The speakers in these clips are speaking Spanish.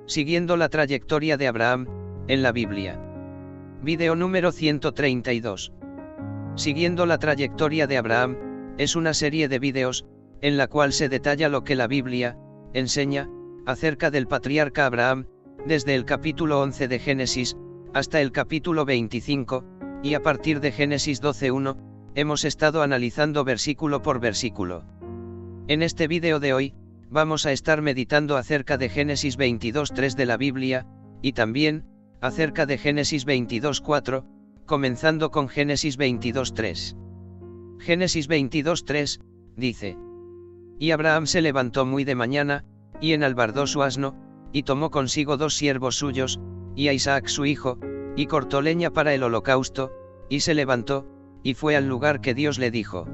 Siguiendo la trayectoria de Abraham, en la Biblia. Vídeo número 132. Siguiendo la trayectoria de Abraham, es una serie de vídeos, en la cual se detalla lo que la Biblia enseña acerca del patriarca Abraham, desde el capítulo 11 de Génesis, hasta el capítulo 25, y a partir de Génesis 12:1, hemos estado analizando versículo por versículo. En este vídeo de hoy, vamos a estar meditando acerca de Génesis 22:3 de la Biblia, y también, acerca de Génesis 22:4, comenzando con Génesis 22:3. Génesis 22:3, dice: Y Abraham se levantó muy de mañana, y enalbardó su asno, y tomó consigo 2 siervos suyos, y a Isaac su hijo, y cortó leña para el holocausto, y se levantó, y fue al lugar que Dios le dijo.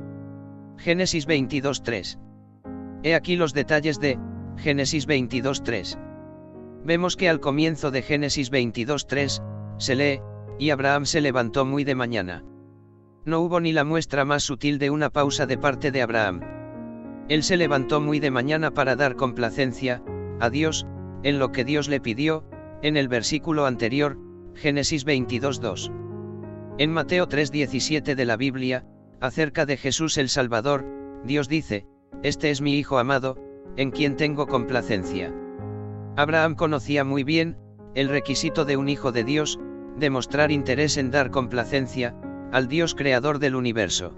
Génesis 22:3. He aquí los detalles de Génesis 22:3. Vemos que al comienzo de Génesis 22:3, se lee, y Abraham se levantó muy de mañana. No hubo ni la muestra más sutil de una pausa de parte de Abraham. Él se levantó muy de mañana para dar complacencia a Dios, en lo que Dios le pidió, en el versículo anterior, Génesis 22:2. En Mateo 3:17 de la Biblia, acerca de Jesús el Salvador, Dios dice: Este es mi Hijo amado, en quien tengo complacencia. Abraham conocía muy bien el requisito de un hijo de Dios, demostrar interés en dar complacencia al Dios creador del universo.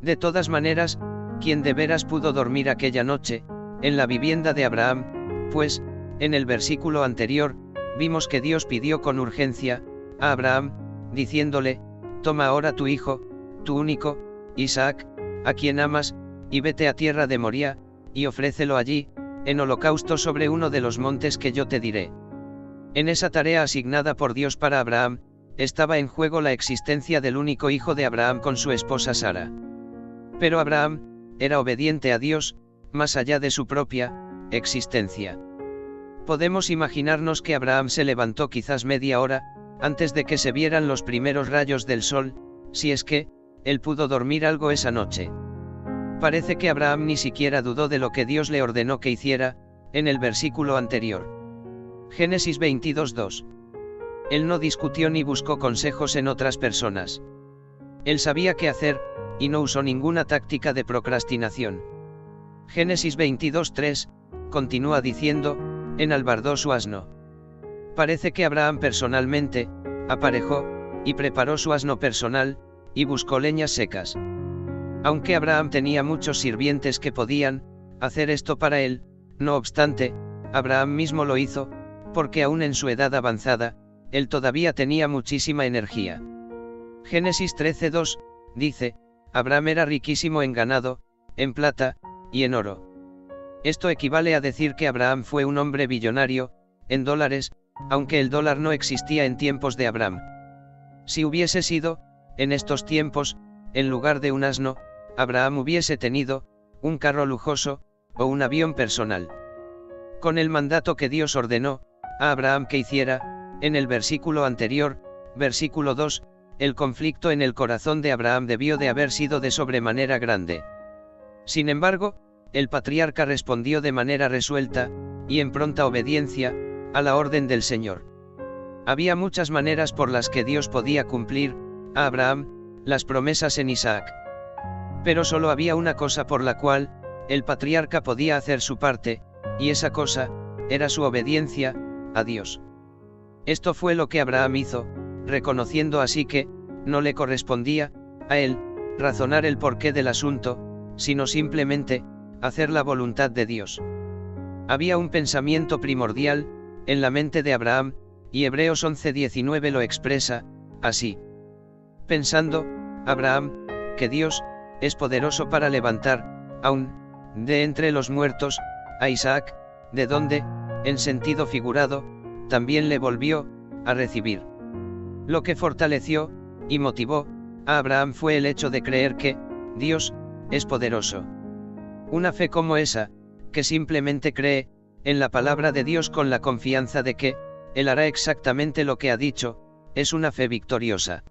De todas maneras, ¿quién de veras pudo dormir aquella noche en la vivienda de Abraham? Pues, en el versículo anterior, vimos que Dios pidió con urgencia a Abraham, diciéndole: Toma ahora tu hijo, tu único, Isaac, a quien amas, y vete a tierra de Moría, y ofrécelo allí, en holocausto sobre uno de los montes que yo te diré. En esa tarea asignada por Dios para Abraham, estaba en juego la existencia del único hijo de Abraham con su esposa Sara. Pero Abraham era obediente a Dios, más allá de su propia existencia. Podemos imaginarnos que Abraham se levantó quizás media hora antes de que se vieran los primeros rayos del sol, si es que él pudo dormir algo esa noche. Parece que Abraham ni siquiera dudó de lo que Dios le ordenó que hiciera, en el versículo anterior. Génesis 22:2. Él no discutió ni buscó consejos en otras personas. Él sabía qué hacer, y no usó ninguna táctica de procrastinación. Génesis 22:3, continúa diciendo: enalbardó su asno. Parece que Abraham personalmente aparejó y preparó su asno personal, y buscó leñas secas. Aunque Abraham tenía muchos sirvientes que podían hacer esto para él, no obstante, Abraham mismo lo hizo, porque aún en su edad avanzada, él todavía tenía muchísima energía. Génesis 13:2, dice: Abraham era riquísimo en ganado, en plata, y en oro. Esto equivale a decir que Abraham fue un hombre billonario, en dólares, aunque el dólar no existía en tiempos de Abraham. Si hubiese sido, en estos tiempos, en lugar de un asno, Abraham hubiese tenido un carro lujoso, o un avión personal. Con el mandato que Dios ordenó a Abraham que hiciera, en el versículo anterior, versículo 2, el conflicto en el corazón de Abraham debió de haber sido de sobremanera grande. Sin embargo, el patriarca respondió de manera resuelta, y en pronta obediencia, a la orden del Señor. Había muchas maneras por las que Dios podía cumplir a Abraham las promesas en Isaac. Pero solo había una cosa por la cual el patriarca podía hacer su parte, y esa cosa era su obediencia a Dios. Esto fue lo que Abraham hizo, reconociendo así que no le correspondía a él razonar el porqué del asunto, sino simplemente hacer la voluntad de Dios. Había un pensamiento primordial en la mente de Abraham, y Hebreos 11:19 lo expresa así. Pensando Abraham que Dios es poderoso para levantar aún de entre los muertos a Isaac, de donde, en sentido figurado, también le volvió a recibir. Lo que fortaleció y motivó a Abraham fue el hecho de creer que Dios es poderoso. Una fe como esa, que simplemente cree en la palabra de Dios con la confianza de que Él hará exactamente lo que ha dicho, es una fe victoriosa.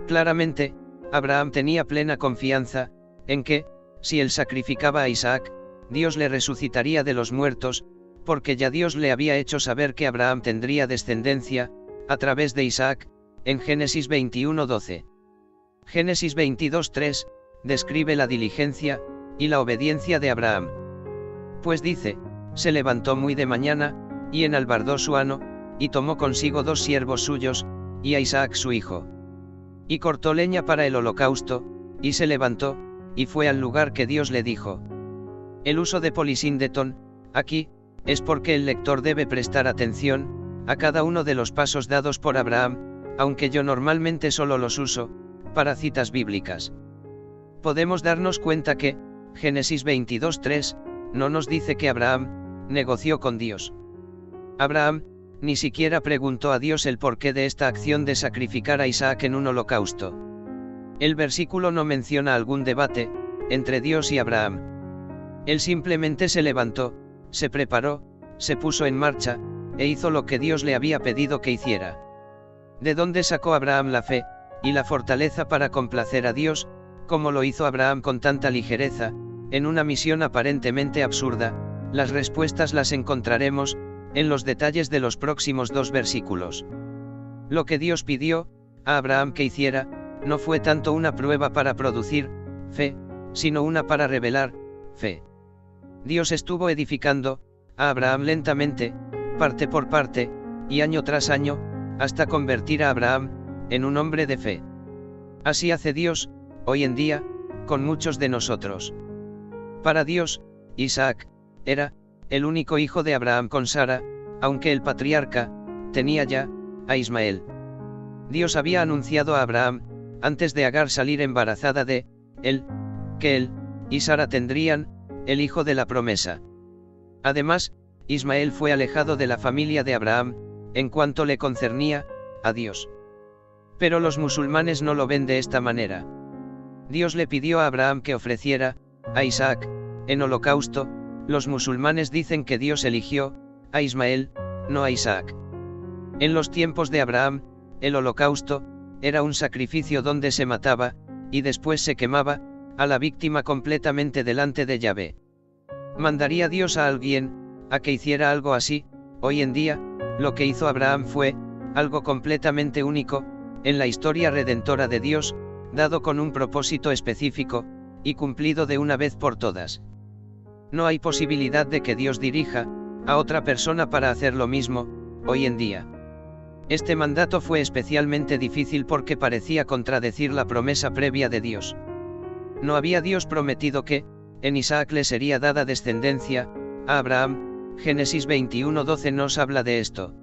Claramente, Abraham tenía plena confianza en que, si él sacrificaba a Isaac, Dios le resucitaría de los muertos, porque ya Dios le había hecho saber que Abraham tendría descendencia, a través de Isaac, en Génesis 21:12. Génesis 22:3, describe la diligencia, y la obediencia de Abraham. Pues dice, se levantó muy de mañana, y enalbardó su ano, y tomó consigo 2 siervos suyos, y a Isaac su hijo. Y cortó leña para el holocausto, y se levantó, y fue al lugar que Dios le dijo. El uso de polisíndeton, aquí, es porque el lector debe prestar atención a cada uno de los pasos dados por Abraham, aunque yo normalmente solo los uso para citas bíblicas. Podemos darnos cuenta que, Génesis 22:3, no nos dice que Abraham negoció con Dios. Abraham ni siquiera preguntó a Dios el porqué de esta acción de sacrificar a Isaac en un holocausto. El versículo no menciona algún debate entre Dios y Abraham. Él simplemente se levantó, se preparó, se puso en marcha, e hizo lo que Dios le había pedido que hiciera. ¿De dónde sacó Abraham la fe y la fortaleza para complacer a Dios, como lo hizo Abraham con tanta ligereza, en una misión aparentemente absurda? Las respuestas las encontraremos en los detalles de los próximos 2 versículos. Lo que Dios pidió a Abraham que hiciera, no fue tanto una prueba para producir fe, sino una para revelar fe. Dios estuvo edificando a Abraham lentamente, parte por parte, y año tras año, hasta convertir a Abraham en un hombre de fe. Así hace Dios, hoy en día, con muchos de nosotros. Para Dios, Isaac era el único hijo de Abraham con Sara, aunque el patriarca tenía ya a Ismael. Dios había anunciado a Abraham, antes de Agar salir embarazada de él, que él y Sara tendrían el hijo de la promesa. Además, Ismael fue alejado de la familia de Abraham, en cuanto le concernía a Dios. Pero los musulmanes no lo ven de esta manera. Dios le pidió a Abraham que ofreciera a Isaac en holocausto. Los musulmanes dicen que Dios eligió a Ismael, no a Isaac. En los tiempos de Abraham, el holocausto era un sacrificio donde se mataba, y después se quemaba a la víctima completamente delante de Yahvé. ¿Mandaría Dios a alguien a que hiciera algo así? Hoy en día, lo que hizo Abraham fue algo completamente único en la historia redentora de Dios, dado con un propósito específico y cumplido de una vez por todas. No hay posibilidad de que Dios dirija a otra persona para hacer lo mismo hoy en día. Este mandato fue especialmente difícil porque parecía contradecir la promesa previa de Dios. ¿No había Dios prometido que en Isaac le sería dada descendencia a Abraham? Génesis 21:12 nos habla de esto.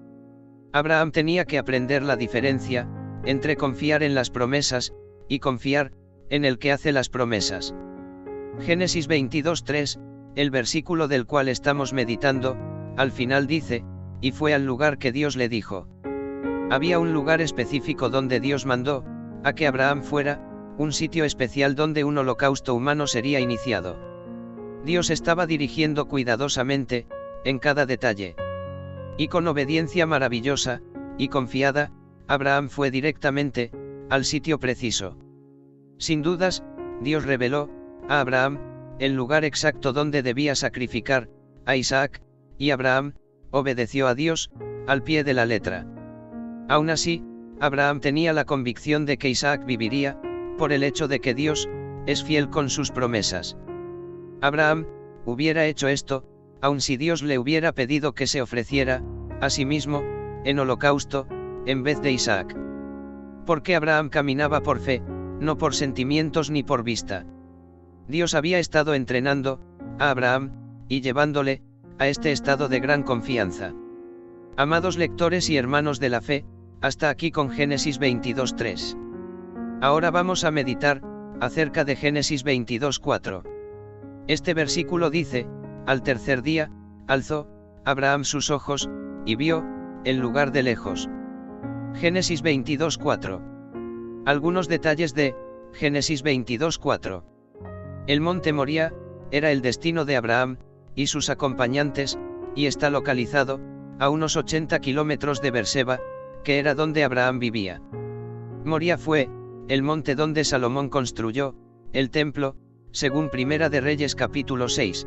Abraham tenía que aprender la diferencia entre confiar en las promesas y confiar en el que hace las promesas. Génesis 22:3, el versículo del cual estamos meditando, al final dice, y fue al lugar que Dios le dijo. Había un lugar específico donde Dios mandó a que Abraham fuera, un sitio especial donde un holocausto humano sería iniciado. Dios estaba dirigiendo cuidadosamente en cada detalle. Y con obediencia maravillosa y confiada, Abraham fue directamente al sitio preciso. Sin dudas, Dios reveló a Abraham el lugar exacto donde debía sacrificar a Isaac, y Abraham obedeció a Dios al pie de la letra. Aún así, Abraham tenía la convicción de que Isaac viviría, por el hecho de que Dios es fiel con sus promesas. Abraham hubiera hecho esto, aun si Dios le hubiera pedido que se ofreciera a sí mismo en holocausto, en vez de Isaac. Porque Abraham caminaba por fe, no por sentimientos ni por vista. Dios había estado entrenando a Abraham y llevándole a este estado de gran confianza. Amados lectores y hermanos de la fe, hasta aquí con Génesis 22:3. Ahora vamos a meditar acerca de Génesis 22:4. Este versículo dice, al tercer día, alzó Abraham sus ojos, y vio el lugar de lejos. Génesis 22:4. Algunos detalles de Génesis 22:4. El monte Moría era el destino de Abraham y sus acompañantes, y está localizado a unos 80 kilómetros de Berseba, que era donde Abraham vivía. Moría fue el monte donde Salomón construyó el templo, según Primera de Reyes capítulo 6.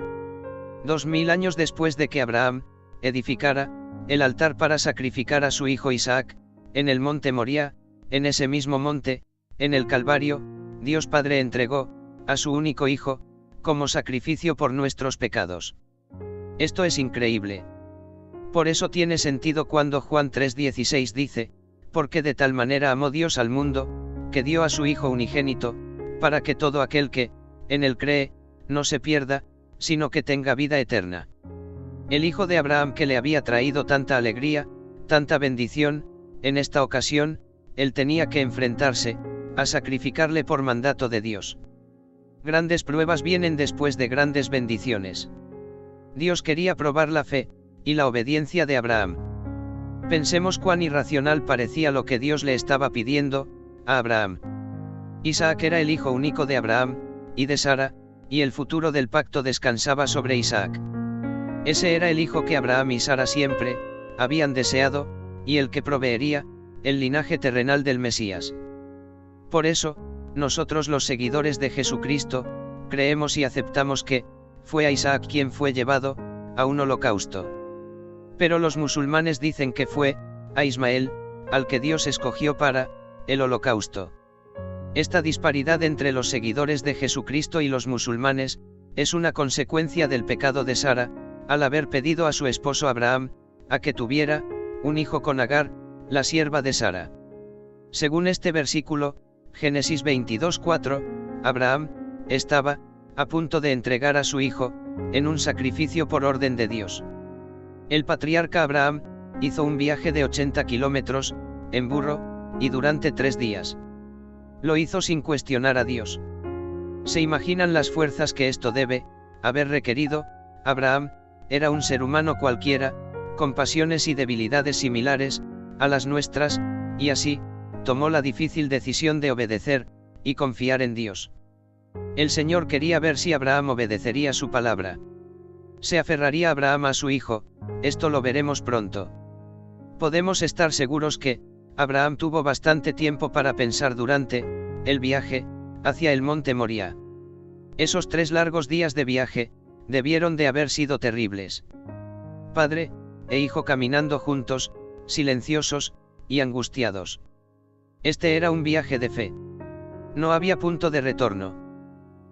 2000 años después de que Abraham edificara el altar para sacrificar a su hijo Isaac, en el monte Moría. En ese mismo monte, en el Calvario, Dios Padre entregó a su único hijo como sacrificio por nuestros pecados. Esto es increíble. Por eso tiene sentido cuando Juan 3:16 dice, porque de tal manera amó Dios al mundo, que dio a su Hijo unigénito, para que todo aquel que en él cree, no se pierda, sino que tenga vida eterna. El hijo de Abraham que le había traído tanta alegría, tanta bendición, en esta ocasión, él tenía que enfrentarse a sacrificarle por mandato de Dios. Grandes pruebas vienen después de grandes bendiciones. Dios quería probar la fe y la obediencia de Abraham. Pensemos cuán irracional parecía lo que Dios le estaba pidiendo a Abraham. Isaac era el hijo único de Abraham y de Sara, y el futuro del pacto descansaba sobre Isaac. Ese era el hijo que Abraham y Sara siempre habían deseado, y el que proveería el linaje terrenal del Mesías. Por eso, nosotros los seguidores de Jesucristo, creemos y aceptamos que fue a Isaac quien fue llevado a un holocausto. Pero los musulmanes dicen que fue a Ismael al que Dios escogió para el holocausto. Esta disparidad entre los seguidores de Jesucristo y los musulmanes es una consecuencia del pecado de Sara, al haber pedido a su esposo Abraham a que tuviera un hijo con Agar, la sierva de Sara. Según este versículo, Génesis 22:4, Abraham estaba a punto de entregar a su hijo en un sacrificio por orden de Dios. El patriarca Abraham hizo un viaje de 80 kilómetros en burro y durante 3 días. Lo hizo sin cuestionar a Dios. ¿Se imaginan las fuerzas que esto debe haber requerido? Abraham era un ser humano cualquiera, con pasiones y debilidades similares a las nuestras, y así tomó la difícil decisión de obedecer y confiar en Dios. El Señor quería ver si Abraham obedecería su palabra. ¿Se aferraría Abraham a su hijo? Esto lo veremos pronto. Podemos estar seguros que Abraham tuvo bastante tiempo para pensar durante el viaje hacia el monte Moría. Esos 3 largos días de viaje debieron de haber sido terribles. Padre e hijo caminando juntos, silenciosos y angustiados. Este era un viaje de fe. No había punto de retorno.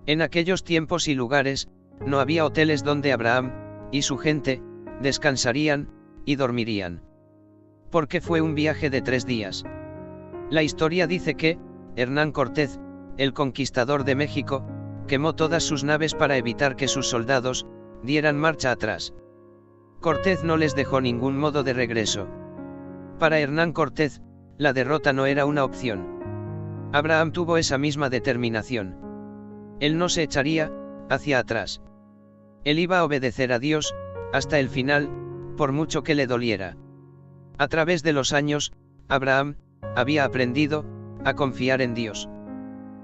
En aquellos tiempos y lugares, no había hoteles donde Abraham y su gente descansarían y dormirían. Porque fue un viaje de 3 días. La historia dice que Hernán Cortés, el conquistador de México, quemó todas sus naves para evitar que sus soldados dieran marcha atrás. Cortés no les dejó ningún modo de regreso. Para Hernán Cortés, la derrota no era una opción. Abraham tuvo esa misma determinación. Él no se echaría hacia atrás. Él iba a obedecer a Dios hasta el final, por mucho que le doliera. A través de los años, Abraham había aprendido a confiar en Dios.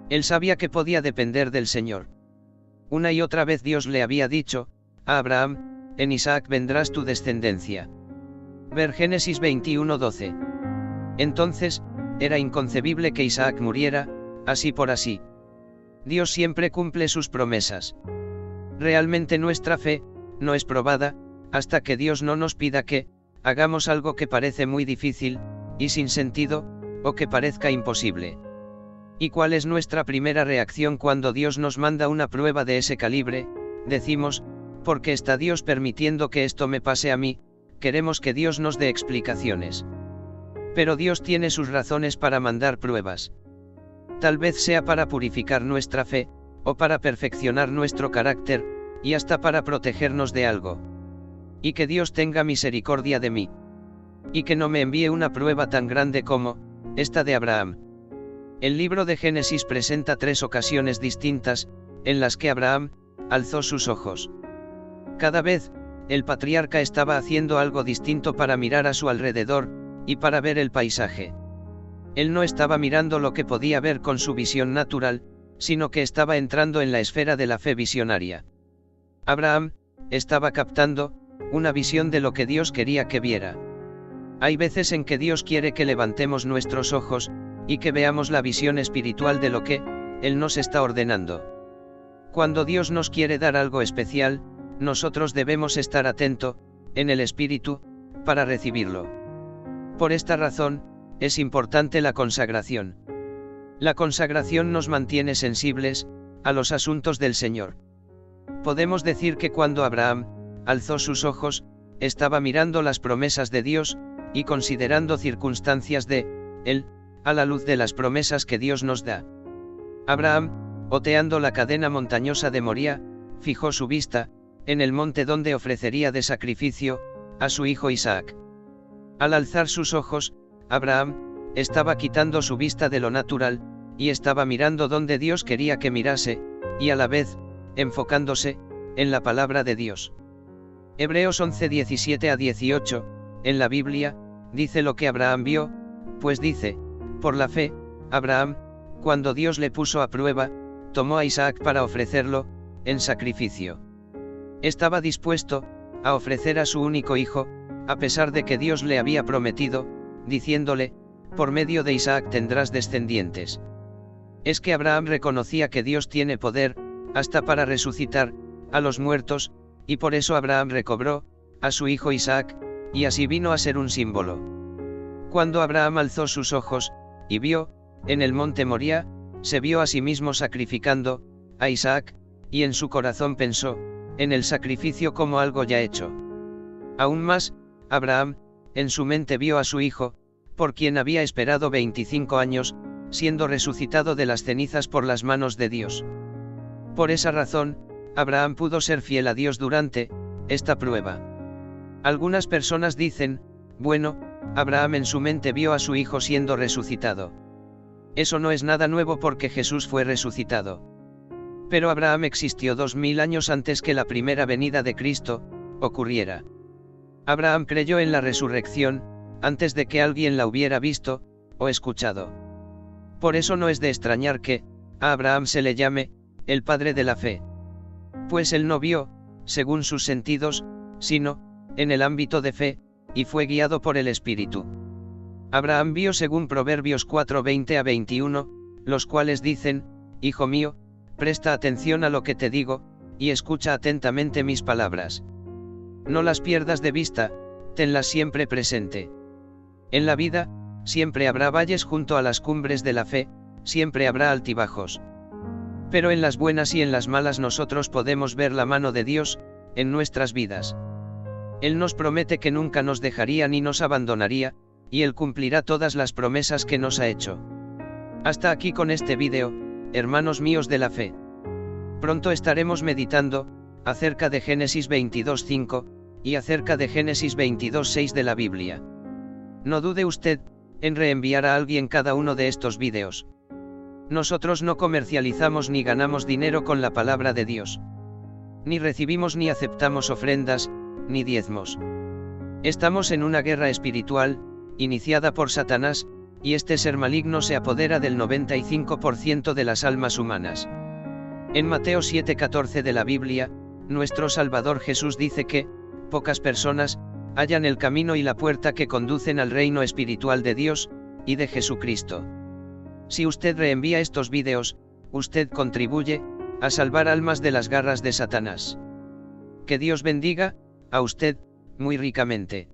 Él sabía que podía depender del Señor. Una y otra vez Dios le había dicho a Abraham, en Isaac vendrás tu descendencia. Ver Génesis 21:12. Entonces, era inconcebible que Isaac muriera, así por así. Dios siempre cumple sus promesas. Realmente nuestra fe no es probada hasta que Dios no nos pida que hagamos algo que parece muy difícil y sin sentido, o que parezca imposible. ¿Y cuál es nuestra primera reacción cuando Dios nos manda una prueba de ese calibre? Decimos, ¿por qué está Dios permitiendo que esto me pase a mí? Queremos que Dios nos dé explicaciones. Pero Dios tiene sus razones para mandar pruebas. Tal vez sea para purificar nuestra fe, o para perfeccionar nuestro carácter, y hasta para protegernos de algo. Y que Dios tenga misericordia de mí. Y que no me envíe una prueba tan grande como esta de Abraham. El libro de Génesis presenta 3 ocasiones distintas, en las que Abraham alzó sus ojos. Cada vez, el patriarca estaba haciendo algo distinto para mirar a su alrededor, y para ver el paisaje. Él no estaba mirando lo que podía ver con su visión natural, sino que estaba entrando en la esfera de la fe visionaria. Abraham estaba captando una visión de lo que Dios quería que viera. Hay veces en que Dios quiere que levantemos nuestros ojos, y que veamos la visión espiritual de lo que Él nos está ordenando. Cuando Dios nos quiere dar algo especial, nosotros debemos estar atentos en el Espíritu, para recibirlo. Por esta razón, es importante la consagración. La consagración nos mantiene sensibles a los asuntos del Señor. Podemos decir que cuando Abraham alzó sus ojos, estaba mirando las promesas de Dios, y considerando circunstancias de él, a la luz de las promesas que Dios nos da. Abraham, oteando la cadena montañosa de Moría, fijó su vista en el monte donde ofrecería de sacrificio a su hijo Isaac. Al alzar sus ojos, Abraham estaba quitando su vista de lo natural, y estaba mirando donde Dios quería que mirase, y a la vez, enfocándose en la palabra de Dios. Hebreos 11:17-18, en la Biblia, dice lo que Abraham vio, pues dice: por la fe, Abraham, cuando Dios le puso a prueba, tomó a Isaac para ofrecerlo en sacrificio. Estaba dispuesto a ofrecer a su único hijo, a pesar de que Dios le había prometido, diciéndole: por medio de Isaac tendrás descendientes. Es que Abraham reconocía que Dios tiene poder, hasta para resucitar a los muertos, y por eso Abraham recobró a su hijo Isaac, y así vino a ser un símbolo. Cuando Abraham alzó sus ojos, y vio, en el monte Moría, se vio a sí mismo sacrificando a Isaac, y en su corazón pensó en el sacrificio como algo ya hecho. Aún más, Abraham, en su mente vio a su hijo, por quien había esperado 25 años, siendo resucitado de las cenizas por las manos de Dios. Por esa razón, Abraham pudo ser fiel a Dios durante esta prueba. Algunas personas dicen: bueno, Abraham en su mente vio a su hijo siendo resucitado. Eso no es nada nuevo porque Jesús fue resucitado. Pero Abraham existió 2000 años antes que la primera venida de Cristo ocurriera. Abraham creyó en la resurrección antes de que alguien la hubiera visto o escuchado. Por eso no es de extrañar que a Abraham se le llame el padre de la fe. Pues él no vio, según sus sentidos, sino en el ámbito de fe, y fue guiado por el Espíritu. Abraham vio según Proverbios 4:20-21, los cuales dicen: hijo mío, presta atención a lo que te digo, y escucha atentamente mis palabras. No las pierdas de vista, tenlas siempre presente. En la vida, siempre habrá valles junto a las cumbres de la fe, siempre habrá altibajos. Pero en las buenas y en las malas nosotros podemos ver la mano de Dios en nuestras vidas. Él nos promete que nunca nos dejaría ni nos abandonaría, y Él cumplirá todas las promesas que nos ha hecho. Hasta aquí con este vídeo, hermanos míos de la fe. Pronto estaremos meditando acerca de Génesis 22:5 y acerca de Génesis 22:6 de la Biblia. No dude usted en reenviar a alguien cada uno de estos vídeos. Nosotros no comercializamos ni ganamos dinero con la palabra de Dios. Ni recibimos ni aceptamos ofrendas, ni diezmos. Estamos en una guerra espiritual, iniciada por Satanás, y este ser maligno se apodera del 95% de las almas humanas. En Mateo 7:14 de la Biblia, nuestro Salvador Jesús dice que pocas personas hallan el camino y la puerta que conducen al reino espiritual de Dios y de Jesucristo. Si usted reenvía estos vídeos, usted contribuye a salvar almas de las garras de Satanás. Que Dios bendiga a usted muy ricamente.